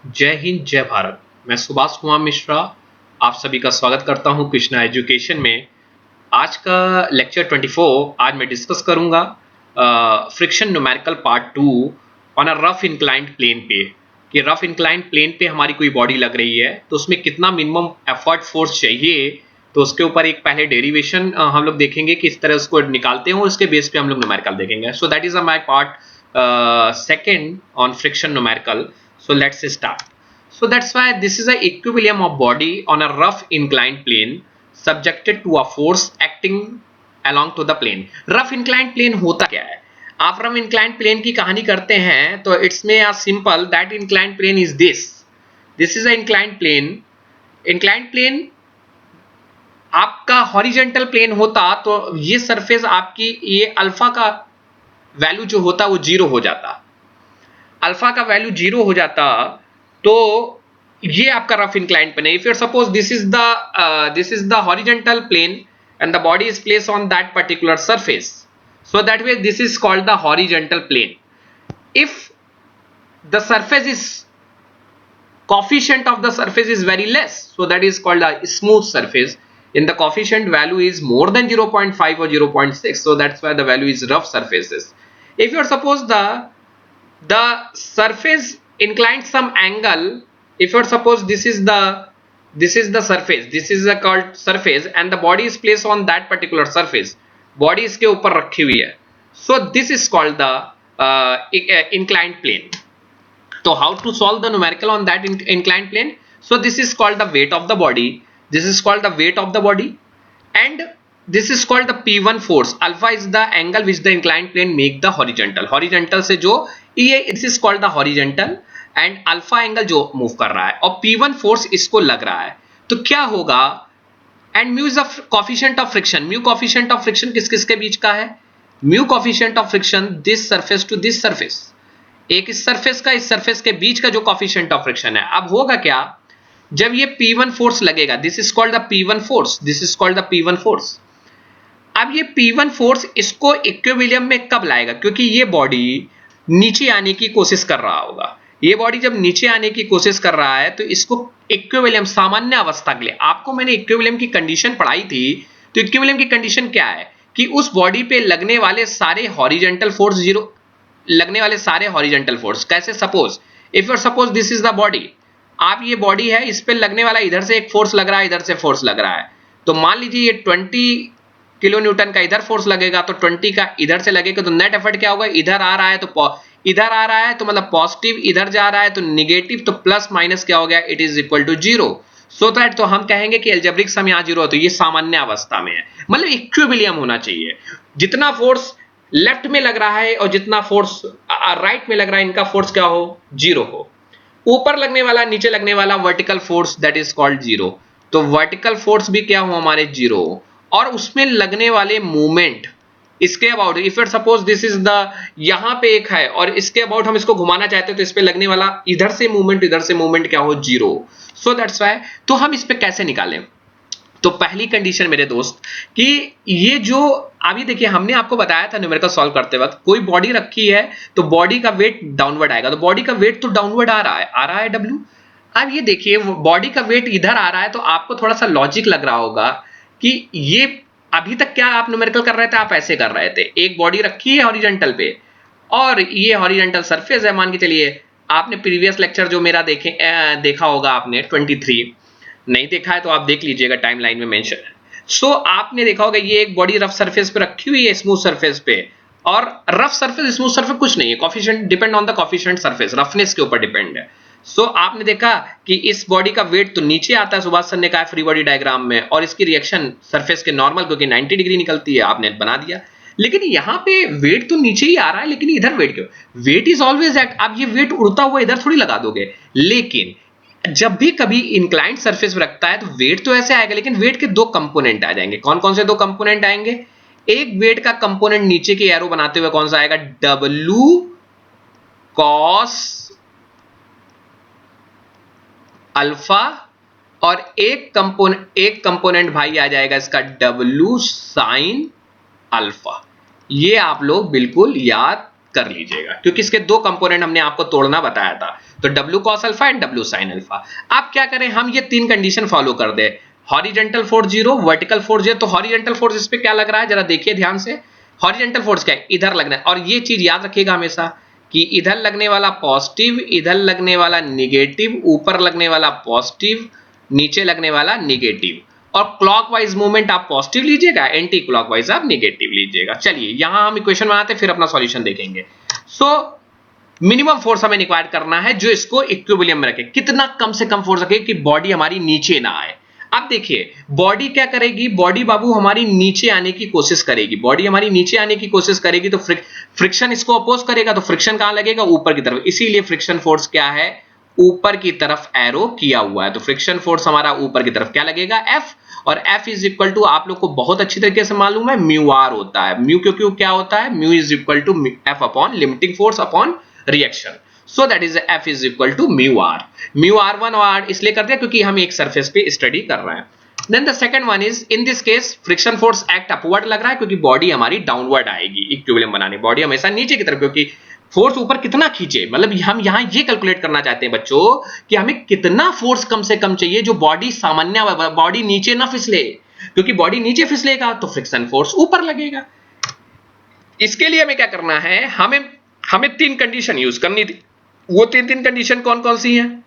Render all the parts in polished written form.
जय हिंद, जय भारत। मैं सुभाष कुमार मिश्रा आप सभी का स्वागत करता हूं कृष्णा एजुकेशन में। आज का लेक्चर 24 आज मैं डिस्कस करूंगा friction numerical part 2 on a rough inclined plane पे। कि रफ इंक्लाइंड प्लेन पे हमारी कोई बॉडी लग रही है तो उसमें कितना मिनिमम एफर्ट फोर्स चाहिए, तो उसके ऊपर एक पहले डेरिवेशन हम लोग देखेंगे कि इस तरह उसको निकालते हैं और उसके बेस पे हम लोग न्यूमेरिकल देखेंगे। सो that is my part second on friction numerical. So let's start. So that's why this is a equilibrium of body on a rough inclined plane subjected to a force acting along to the plane. Rough inclined plane होता क्या है? आप rough inclined plane की कहानी करते हैं तो it's में a simple that inclined plane is this. This is a inclined plane. Inclined plane आपका हॉरिजेंटल प्लेन होता तो ये सरफेस आपकी ये अल्फा का वैल्यू जो होता वो जीरो हो जाता। अल्फा का वैल्यू जीरो हो जाता तो ये आपका रफ इंक्लाइंड प्लेन है। If you suppose this is the horizontal plane and the body is place on that particular surface, so that way this is called the horizontal plane. If the surface is coefficient of the surface is very less, so that is called a smooth surface. In the coefficient value is more than 0.5 or 0.6, so that's why the value is rough surfaces. If you suppose the surface inclined some angle, if you suppose this is the surface, this is a called surface and the body is placed on that particular surface, body इसके ऊपर रखी हुई है, so this is called the inclined plane. So how to solve the numerical on that inclined plane? So this is called the weight of the body. This is called the weight of the body, and this is called the P1 force. Alpha is the angle which the inclined plane make the horizontal. Horizontal से जो ये this is called the horizontal and alpha angle जो move कर रहा है और P1 force इसको लग रहा है, तो क्या होगा? And mu is the coefficient of friction. Mu coefficient of friction किस किस के बीच का है? Mu coefficient of friction this surface to this surface. एक इस सरफेस का इस सरफेस के बीच का जो कॉफिशिएंट ऑफ फ्रिक्शन है। अब होगा क्या, जब ये P1 फोर्स लगेगा, this is called the P1 force, this is called the P1 force. अब ये P1 फोर्स इसको इक्विलिब्रियम में कब लाएगा? क्योंकि ये बॉडी नीचे आने की कोशिश कर रहा होगा। ये बॉडी जब नीचे आने की कोशिश कर रहा है तो इसको इक्विलिब्रियम सामान्य अवस्था के लिए, आपको मैंने इक्विलिब्रियम की कंडीशन पढ़ाई थी, तो इक्विलिब्रियम की कंडीशन क्या है कि उस बॉडी पे लगने वाले सारे हॉरिजॉन्टल फोर्स जीरो, लगने वाले सारे हॉरिजॉन्टल फोर्स। कैसे? Suppose if you suppose this is the body, आप ये बॉडी है, इस पे लगने वाला इधर से एक फोर्स लग रहा है, इधर से फोर्स लग रहा है, तो मान लीजिए ये 20 किलो न्यूटन का इधर फोर्स लगेगा तो 20 का इधर से लगेगा, तो नेट एफर्ट क्या होगा? इधर आ रहा है तो इधर आ रहा है तो मतलब पॉजिटिव, इधर जा रहा है तो निगेटिव, तो प्लस माइनस क्या हो गया? It is equal to zero. So that तो हम कहेंगे कि एल्जेब्रिक सम यहां जीरो, तो ये सामान्य अवस्था में है, मतलब इक्विलिब्रियम होना चाहिए। जितना फोर्स लेफ्ट में लग रहा है और जितना फोर्स राइट में लग रहा है, इनका फोर्स क्या हो? जीरो हो। ऊपर लगने वाला नीचे लगने वाला vertical force that is called zero, तो वर्टिकल फोर्स भी क्या हो? हमारे जीरो हो। और उसमें लगने वाले मूवमेंट इसके about, if it suppose this is the, यहां पे एक है और इसके अबाउट हम इसको घुमाना चाहते हैं तो इस पे लगने वाला इधर से मूवमेंट क्या हो? जीरो। सो दैट्स व्हाई, तो हम इस पे कैसे निकालें? तो पहली कंडीशन मेरे दोस्त कि ये जो अभी देखिए हमने आपको बताया था न्यूमेरिकल सॉल्व करते वक्त, कोई बॉडी रखी है तो बॉडी का वेट डाउनवर्ड आएगा, तो बॉडी का वेट तो डाउनवर्ड आ रहा है W। अब ये देखिए बॉडी का वेट इधर आ रहा है, तो आपको थोड़ा सा लॉजिक लग रहा होगा कि ये अभी तक क्या आप न्यूमेरिकल कर रहे थे? आप ऐसे कर रहे थे, एक बॉडी रखी है हॉरिजॉन्टल पे और ये हॉरिजॉन्टल सरफेस है, मान के चलिए आपने प्रीवियस लेक्चर जो मेरा देखा होगा आपने 23, नहीं देखा है तो आप देख लीजिएगा, टाइमलाइन में मेंशन है। सो आपने देखा होगा ये एक बॉडी रफ सरफेस पे रखी हुई है, स्मूथ सरफेस पे, और रफ सरफेस स्मूथ सरफेस कुछ नहीं है, coefficient depend on the coefficient surface, roughness के ऊपर डिपेंड है। सो आपने देखा कि इस बॉडी का वेट तो नीचे आता है, सुभाष सर ने कहा फ्री बॉडी डायग्राम में, और इसकी रिएक्शन सरफेस के नॉर्मल क्योंकि 90 डिग्री निकलती है, आपने बना दिया। लेकिन यहां पे वेट तो नीचे ही आ रहा है, लेकिन इधर वेट क्यों? वेट इज ऑलवेज एट, आप ये वेट उड़ता हुआ इधर थोड़ी लगा दोगे, लेकिन जब भी कभी इंक्लाइंड सरफेस रखता है तो वेट तो ऐसे आएगा, लेकिन वेट के दो कंपोनेंट आ जाएंगे। कौन कौन से दो कंपोनेंट आएंगे? एक वेट का कंपोनेंट नीचे के एरो बनाते हुए कौन सा आएगा? W cos अल्फा, और एक कंपोनेंट भाई आ जाएगा इसका W sin अल्फा। ये आप लोग बिल्कुल याद कर लीजिएगा, क्योंकि इसके दो कंपोनेंट हमने आपको तोड़ना बताया था, तो W cos alpha and W sin alpha. आप क्या करें, हम ये तीन कंडीशन फॉलो कर दे, हॉरिजेंटल फोर्स 0, वर्टिकल फोर्स 0। तो हॉरिजेंटल फोर्स इस पे क्या लग रहा है जरा देखिए ध्यान से, हॉरिजेंटल फोर्स क्या है, इधर लगना है। और ये चीज याद रखिएगा हमेशा कि इधर लगने वाला पॉजिटिव, इधर लगने वाला निगेटिव, ऊपर लगने वाला पॉजिटिव, नीचे लगने वाला निगेटिव। और क्लॉकवाइज मूवमेंट आप पॉजिटिव लीजिएगा, एंटी क्लॉकवाइज आप निगेटिव लीजिएगा। चलिए यहां हम इक्वेशन बनाते फिर अपना सॉल्यूशन देखेंगे। सो मिनिमम फोर्स हमें रिक्वायर करना है जो इसको इक्विलिब्रियम में रखे, कितना कम से कम फोर्स रखे कि बॉडी हमारी नीचे ना आए। अब देखिए बॉडी क्या करेगी, बॉडी बाबू हमारी नीचे आने की कोशिश करेगी, बॉडी हमारी नीचे आने की कोशिश करेगी तो फ्रिक्शन इसको अपोज करेगा, तो फ्रिक्शन कहां लगेगा, ऊपर की तरफ। इसीलिए फ्रिक्शन फोर्स क्या है, ऊपर की तरफ एरो किया हुआ है। तो फ्रिक्शन फोर्स हमारा ऊपर की तरफ क्या लगेगा, एफ। और F इज इक्वल टू, आप लोग को बहुत अच्छी तरीके से मालूम है, म्यू आर होता है। म्यू क्यों क्या होता है, mu is equal to F upon limiting force upon reaction. So that is F is equal to mu R. Mu R1 और R इसलिए कर दिया क्योंकि हम एक सरफेस पे स्टडी कर रहे हैं। Then the second one is, in this case friction force act upward लग रहा है क्योंकि बॉडी हमारी डाउनवर्ड आएगी इक्विलिब्रियम बनाने, बॉडी हमेशा नीचे की तरफ, क्योंकि फोर्स ऊपर कितना खींचे, मतलब हम यहां ये कैलकुलेट करना चाहते हैं बच्चों कि हमें कितना फोर्स कम से कम चाहिए जो बॉडी सामान्य, बॉडी नीचे ना फिसले, क्योंकि बॉडी नीचे फिसलेगा तो फ्रिक्शन फोर्स ऊपर लगेगा। इसके लिए हमें क्या करना है, हमें तीन कंडीशन यूज करनी थी। वो तीन कंडीशन कौन कौन सी हैं,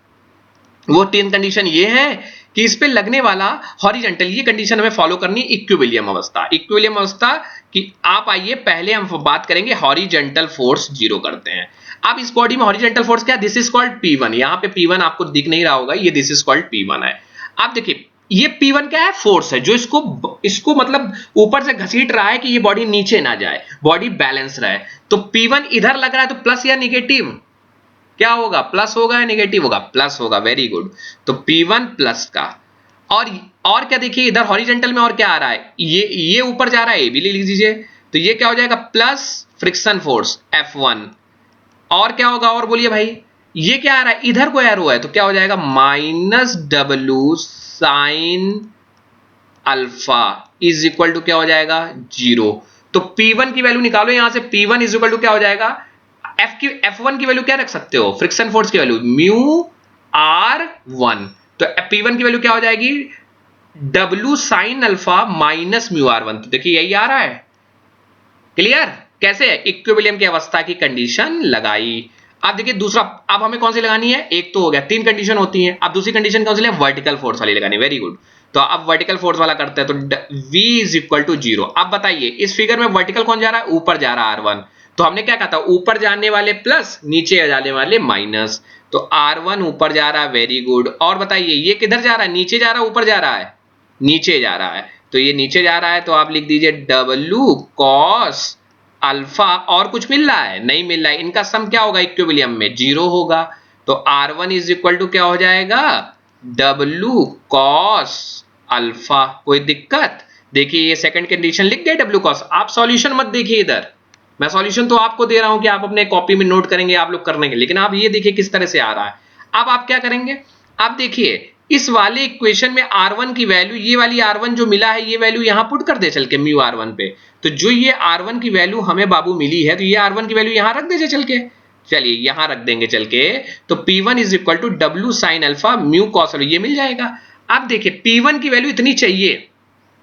वो तीन कंडीशन ये है कि इस पे लगने वाला हॉरिजॉन्टल, ये कंडीशन हमें फॉलो करनी इक्विलिब्रियम अवस्था। इक्विलिब्रियम अवस्था कि आप आइए पहले हम बात करेंगे हॉरिजॉन्टल फोर्स जीरो करते हैं। अब इस बॉडी में हॉरिजॉन्टल फोर्स क्या, दिस इज कॉल्ड P1। यहां पे P1 आपको दिख नहीं रहा होगा, ये दिस इज कॉल्ड P1 है। आप देखिए ये P1 क्या है, फोर्स है जो इसको मतलब ऊपर से घसीट रहा है कि ये बॉडी नीचे ना जाए, बॉडी बैलेंस रहे। तो P1 इधर लग रहा है तो प्लस या निगेटिव, क्या होगा, प्लस होगा या निगेटिव होगा, प्लस होगा। Very good. तो P1 प्लस का, और क्या देखिए इधर हॉरिजॉन्टल में और क्या आ रहा है, ये ऊपर जा रहा है, ये भी ले लीजिए। तो ये क्या हो जाएगा, प्लस फ्रिक्शन फोर्स F1। और क्या होगा, और बोलिए भाई, ये क्या आ रहा है, इधर को एरो है तो क्या हो जाएगा, minus W sine alpha is equal to क्या हो जाएगा, 0। तो P1 की वैल्यू निकालो यहां से, P1 इज इक्वल टू क्या हो जाएगा, F1 की वैल्यू क्या रख सकते हो, फ्रिक्शन फोर्स की वैल्यू म्यू R1। तो P1 की वैल्यू क्या हो जाएगी, W sine alpha minus mu R1। तो देखिए यही आ रहा है, क्लियर। कैसे, इक्विलिब्रियम की अवस्था की कंडीशन लगाई। अब देखिए दूसरा, अब हमें कौन सी लगानी है, एक तो हो गया, तीन कंडीशन होती है। अब दूसरी कंडीशन कौन सी है, वर्टिकल फोर्स वाली लगानी। Very good. तो अब वर्टिकल फोर्स वाला करते हैं, तो V इज इक्वल टू 0। अब बताइए इस फिगर में वर्टिकल कौन जा रहा है, ऊपर जा रहा है R1। तो हमने क्या कहा था, ऊपर जाने वाले प्लस, नीचे जाने वाले माइनस। तो R1 ऊपर जा रहा है, वेरी गुड। और बताइए ये किधर जा रहा है, नीचे जा रहा है ऊपर जा रहा है, नीचे जा रहा है। तो ये नीचे जा रहा है तो आप लिख दीजिए W cos अल्फा। और कुछ मिल रहा है, नहीं मिल रहा है, इनका सम क्या होगा इक्विलिब्रियम में, 0 होगा। तो R1 इज इक्वल टू क्या हो जाएगा, W cos अल्फा। कोई दिक्कत, देखिए ये सेकंड कंडीशन लिख गए W cos। आप सॉल्यूशन मत देखिए इधर, मैं सॉल्यूशन तो आपको दे रहा हूं कि आप अपने कॉपी में नोट करेंगे, आप लोग करने के, लेकिन आप ये देखिए किस तरह से आ रहा है। अब आप क्या करेंगे, आप देखिए इस वाले इक्वेशन में R1 की वैल्यू, ये वाली R1 जो मिला है, ये वैल्यू यहां पुट कर दे चल के म्यू R1 पे। तो जो ये R1 की वैल्यू हमें बाबू मिली है, तो ये R1 की वैल्यू यहां रख दीजिए चल के। चलिए यहां रख देंगे चल के, तो P1 is equal to W sine alpha mu cos, ये मिल जाएगा। अब देखिए P1 की वैल्यू इतनी चाहिए,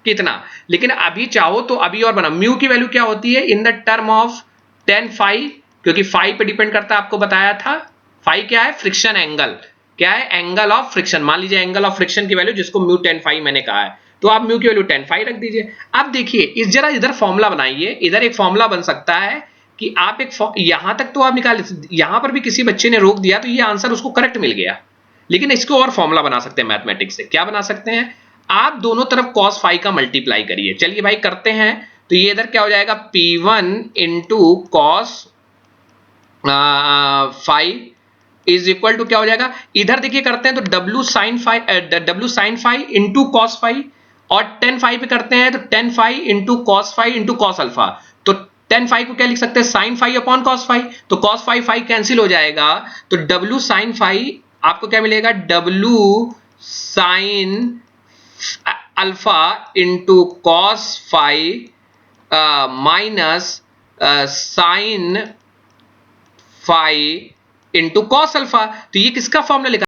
कितना, लेकिन अभी चाहो तो अभी और बना। म्यू की वैल्यू क्या होती है, in the term of tan phi, क्योंकि फाई पे डिपेंड करता है, आपको बताया था। फाई क्या है, फ्रिक्शन एंगल, क्या है, एंगल ऑफ फ्रिक्शन। मान लीजिए एंगल ऑफ फ्रिक्शन की वैल्यू जिसको म्यू tan फाई मैंने कहा है, तो आप म्यू की वैल्यू tan फाई रख दीजिए। अब देखिए इस जरा इधर फॉर्मूला बनाइए, इधर एक फॉर्मूला बन सकता है कि आप एक यहां तक तो आप निकाल, यहां पर भी किसी बच्चे ने रोक दिया तो ये आंसर उसको करेक्ट मिल गया, लेकिन इसको और फॉर्मूला बना सकते हैं मैथमेटिक्स से। क्या बना सकते हैं, आप दोनों तरफ cos फाई का मल्टीप्लाई करिए। चलिए भाई करते हैं। तो ये इधर क्या हो जाएगा, P1 into cos phi is equal to क्या हो जाएगा, इधर देखिए करते हैं तो W sine phi into cos phi, और tan फाई पे करते हैं तो tan phi into cos alpha. तो tan फाई को क्या लिख सकते हैं, sine phi upon cos phi. तो कॉस फाई फाई कैंसिल हो जाएगा, तो W साइन फाई आपको क्या मिलेगा, W sine alpha into cos phi minus sine phi into cos alpha. तो ये किसका फॉर्मूला लिखा